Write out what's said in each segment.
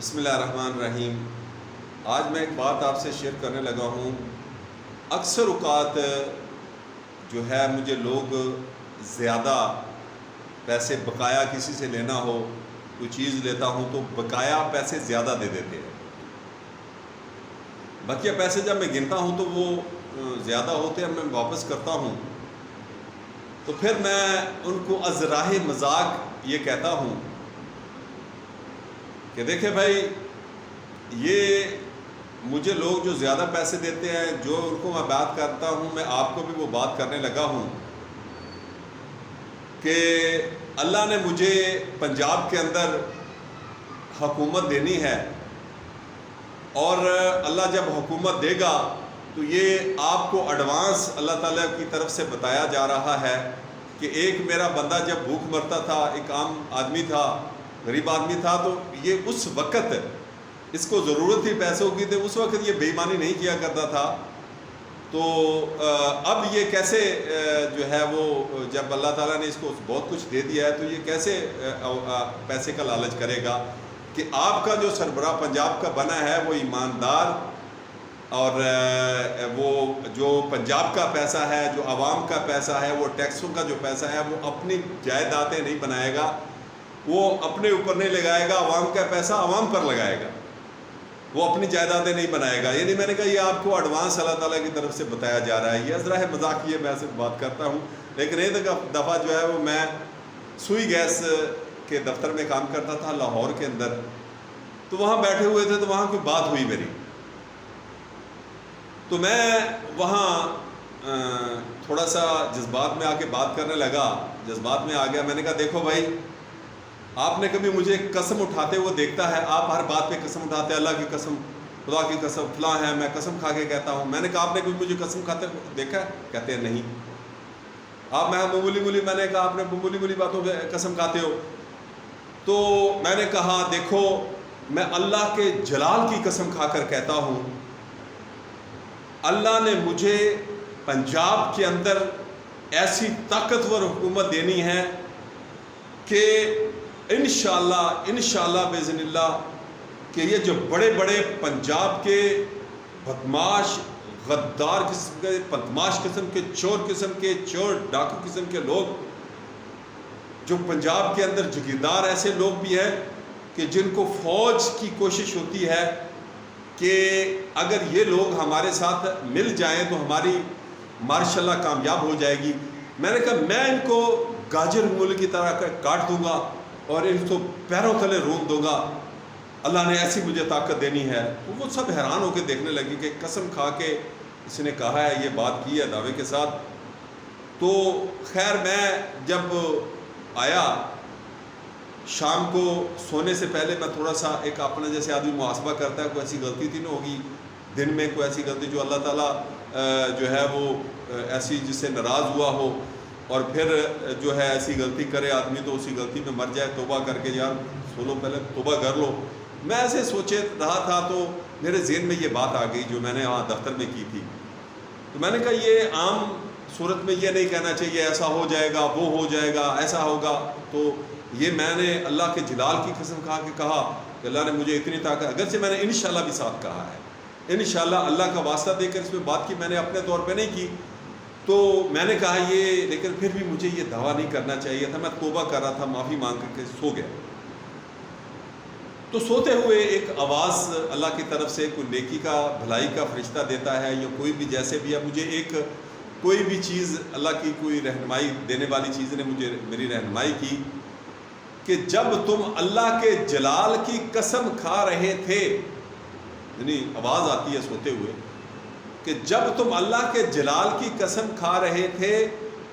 بسم اللہ الرحمن الرحیم۔ آج میں ایک بات آپ سے شیئر کرنے لگا ہوں۔ اکثر اوقات جو ہے مجھے لوگ زیادہ پیسے بقایا کسی سے لینا ہو، کوئی چیز لیتا ہوں تو بقایا پیسے زیادہ دے دیتے ہیں۔ بقیہ پیسے جب میں گنتا ہوں تو وہ زیادہ ہوتے ہیں، میں واپس کرتا ہوں تو پھر میں ان کو از راہ مذاق یہ کہتا ہوں کہ دیکھیں بھائی، یہ مجھے لوگ جو زیادہ پیسے دیتے ہیں، جو ان کو میں بات کرتا ہوں، میں آپ کو بھی وہ بات کرنے لگا ہوں کہ اللہ نے مجھے پنجاب کے اندر حکومت دینی ہے، اور اللہ جب حکومت دے گا تو یہ آپ کو ایڈوانس اللہ تعالیٰ کی طرف سے بتایا جا رہا ہے کہ ایک میرا بندہ جب بھوک مرتا تھا، ایک عام آدمی تھا، غریب آدمی تھا، تو یہ اس وقت اس کو ضرورت تھی پیسوں کی، تھی اس وقت یہ بے ایمانی نہیں کیا کرتا تھا۔ تو اب یہ کیسے جو ہے وہ جب اللہ تعالیٰ نے اس کو بہت کچھ دے دیا ہے تو یہ کیسے پیسے کا لالچ کرے گا کہ آپ کا جو سربراہ پنجاب کا بنا ہے وہ ایماندار، اور وہ جو پنجاب کا پیسہ ہے، جو عوام کا پیسہ ہے، وہ ٹیکسوں کا جو پیسہ ہے، وہ اپنی جائیدادیں نہیں بنائے گا، وہ اپنے اوپر نہیں لگائے گا، عوام کا پیسہ عوام پر لگائے گا، وہ اپنی جائیدادیں نہیں بنائے گا۔ یعنی میں نے کہا یہ آپ کو ایڈوانس اللہ تعالیٰ کی طرف سے بتایا جا رہا ہے۔ یہ ازراہ مذاق یہ میں صرف بات کرتا ہوں، لیکن ایک دفعہ جو ہے وہ میں سوئی گیس کے دفتر میں کام کرتا تھا لاہور کے اندر، تو وہاں بیٹھے ہوئے تھے، تو وہاں کوئی بات ہوئی میری، تو میں وہاں تھوڑا سا جذبات میں آ کے بات کرنے لگا، جذبات میں آ گیا۔ میں نے کہا دیکھو بھائی، آپ نے کبھی مجھے قسم اٹھاتے ہوئے دیکھتا ہے؟ آپ ہر بات پہ قسم اٹھاتے ہیں، اللہ کی قسم، خدا کی قسم، فلاں ہے، میں قسم کھا کے کہتا ہوں۔ میں نے کہا آپ نے کبھی مجھے قسم کھاتے دیکھا ہے؟ کہتے ہیں نہیں۔ آپ میں نے کہا آپ نے معمولی باتوں پہ قسم کھاتے ہو؟ تو میں نے کہا دیکھو، میں اللہ کے جلال کی قسم کھا کر کہتا ہوں، اللہ نے مجھے پنجاب کے اندر ایسی طاقتور حکومت دینی ہے کہ انشاءاللہ باذن اللہ کہ یہ جو بڑے بڑے پنجاب کے بدماش، غدار قسم کے، بدماش قسم کے، چور ڈاکو قسم کے لوگ جو پنجاب کے اندر جگیردار، ایسے لوگ بھی ہیں کہ جن کو فوج کی کوشش ہوتی ہے کہ اگر یہ لوگ ہمارے ساتھ مل جائیں تو ہماری ماشاءاللہ کامیاب ہو جائے گی۔ میں نے کہا میں ان کو گاجر مول کی طرح کاٹ دوں گا اور ان کو پیروں تلے رون دوں گا، اللہ نے ایسی مجھے طاقت دینی ہے۔ تو وہ سب حیران ہو کے دیکھنے لگی کہ قسم کھا کے اس نے کہا ہے، یہ بات کی ہے دعوے کے ساتھ۔ تو خیر میں جب آیا شام کو سونے سے پہلے، میں تھوڑا سا ایک اپنا جیسے آدمی محاسبہ کرتا ہے، کوئی ایسی غلطی تھی نہ ہوگی دن میں، کوئی ایسی غلطی جو اللہ تعالیٰ جو ہے وہ ایسی جس سے ناراض ہوا ہو، اور پھر جو ہے ایسی غلطی کرے آدمی تو اسی غلطی میں مر جائے۔ توبہ کر کے یار سولو، پہلے توبہ کر لو۔ میں ایسے سوچے رہا تھا تو میرے ذہن میں یہ بات آ گئی جو میں نے وہاں دفتر میں کی تھی۔ تو میں نے کہا یہ عام صورت میں یہ نہیں کہنا چاہیے ایسا ہو جائے گا، وہ ہو جائے گا، ایسا ہوگا۔ تو یہ میں نے اللہ کے جلال کی قسم کھا کے کہا کہ اللہ نے مجھے اتنی طاقت، اگرچہ میں نے انشاءاللہ بھی ساتھ کہا ہے، انشاءاللہ اللہ کا واسطہ دے کر اس میں بات کی، میں نے اپنے طور پہ نہیں کی۔ تو میں نے کہا یہ، لیکن پھر بھی مجھے یہ دعویٰ نہیں کرنا چاہیے تھا۔ میں توبہ کر رہا تھا، معافی مانگ کر کے سو گیا۔ تو سوتے ہوئے ایک آواز اللہ کی طرف سے، کوئی نیکی کا، بھلائی کا فرشتہ دیتا ہے یا کوئی بھی جیسے بھی ہے، مجھے ایک کوئی بھی چیز اللہ کی کوئی رہنمائی دینے والی چیز نے مجھے میری رہنمائی کی کہ جب تم اللہ کے جلال کی قسم کھا رہے تھے، یعنی آواز آتی ہے سوتے ہوئے کہ جب تم اللہ کے جلال کی قسم کھا رہے تھے،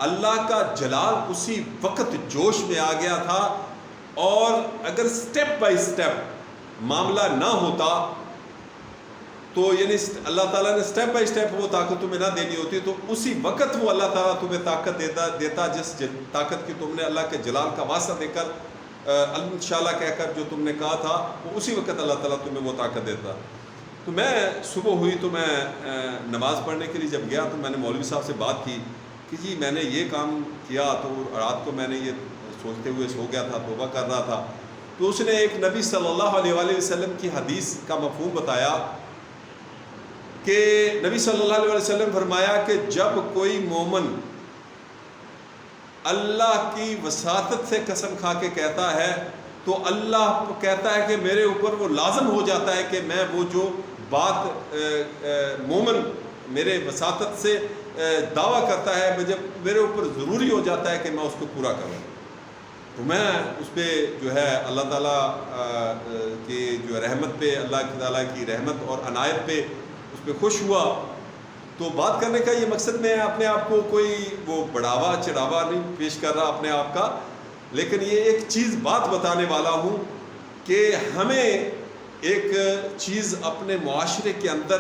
اللہ کا جلال اسی وقت جوش میں آ گیا تھا، اور اگر سٹیپ بائی سٹیپ معاملہ نہ ہوتا تو یعنی اللہ تعالیٰ نے سٹیپ بائی سٹیپ وہ طاقت تمہیں نہ دینی ہوتی تو اسی وقت وہ اللہ تعالیٰ تمہیں طاقت دیتا جس طاقت کی تم نے اللہ کے جلال کا واسطہ دے کر انشاءاللہ کہہ کر جو تم نے کہا تھا، وہ اسی وقت اللہ تعالیٰ تمہیں وہ طاقت دیتا۔ تو میں صبح ہوئی تو میں نماز پڑھنے کے لیے جب گیا تو میں نے مولوی صاحب سے بات کی کہ جی میں نے یہ کام کیا، تو رات کو میں نے یہ سوچتے ہوئے سو گیا تھا، توبہ کر رہا تھا، تو اس نے ایک نبی صلی اللہ علیہ وآلہ وسلم کی حدیث کا مفہوم بتایا کہ نبی صلی اللہ علیہ وسلم فرمایا کہ جب کوئی مومن اللہ کی وساطت سے قسم کھا کے کہتا ہے تو اللہ کہتا ہے کہ میرے اوپر وہ لازم ہو جاتا ہے کہ میں وہ جو بات مومن میرے وساطت سے دعویٰ کرتا ہے جب میرے اوپر ضروری ہو جاتا ہے کہ میں اس کو پورا کروں، تو میں اس پہ جو ہے اللہ تعالیٰ کی جو رحمت پہ، اللہ تعالیٰ کی رحمت اور عنایت پہ اس پہ خوش ہوا۔ تو بات کرنے کا یہ مقصد میں اپنے آپ کو کوئی وہ بڑھاوا چڑھاوا نہیں پیش کر رہا اپنے آپ کا، لیکن یہ ایک چیز بات بتانے والا ہوں کہ ہمیں ایک چیز اپنے معاشرے کے اندر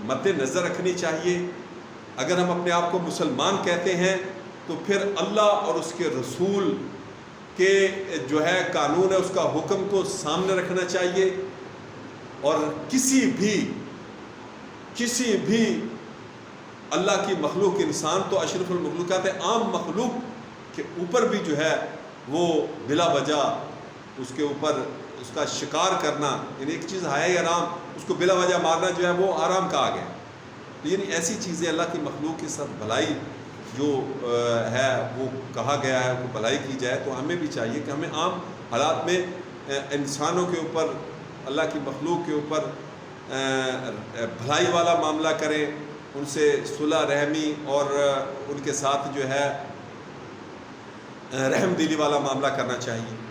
مد نظر رکھنی چاہیے۔ اگر ہم اپنے آپ کو مسلمان کہتے ہیں تو پھر اللہ اور اس کے رسول کے جو ہے قانون ہے، اس کا حکم کو سامنے رکھنا چاہیے، اور کسی بھی اللہ کی مخلوق، انسان تو اشرف المخلوقات ہے، عام مخلوق کے اوپر بھی جو ہے وہ بلا وجہ اس کے اوپر اس کا شکار کرنا، یعنی ایک چیز ہے حرام، اس کو بلا وجہ مارنا جو ہے وہ حرام کہا گیا۔ یعنی ایسی چیزیں اللہ کی مخلوق کے ساتھ بھلائی جو ہے وہ کہا گیا ہے وہ بھلائی کی جائے، تو ہمیں بھی چاہیے کہ ہمیں عام حالات میں انسانوں کے اوپر، اللہ کی مخلوق کے اوپر بھلائی والا معاملہ کریں، ان سے صلح رحمی اور ان کے ساتھ جو ہے رحم دلی والا معاملہ کرنا چاہیے۔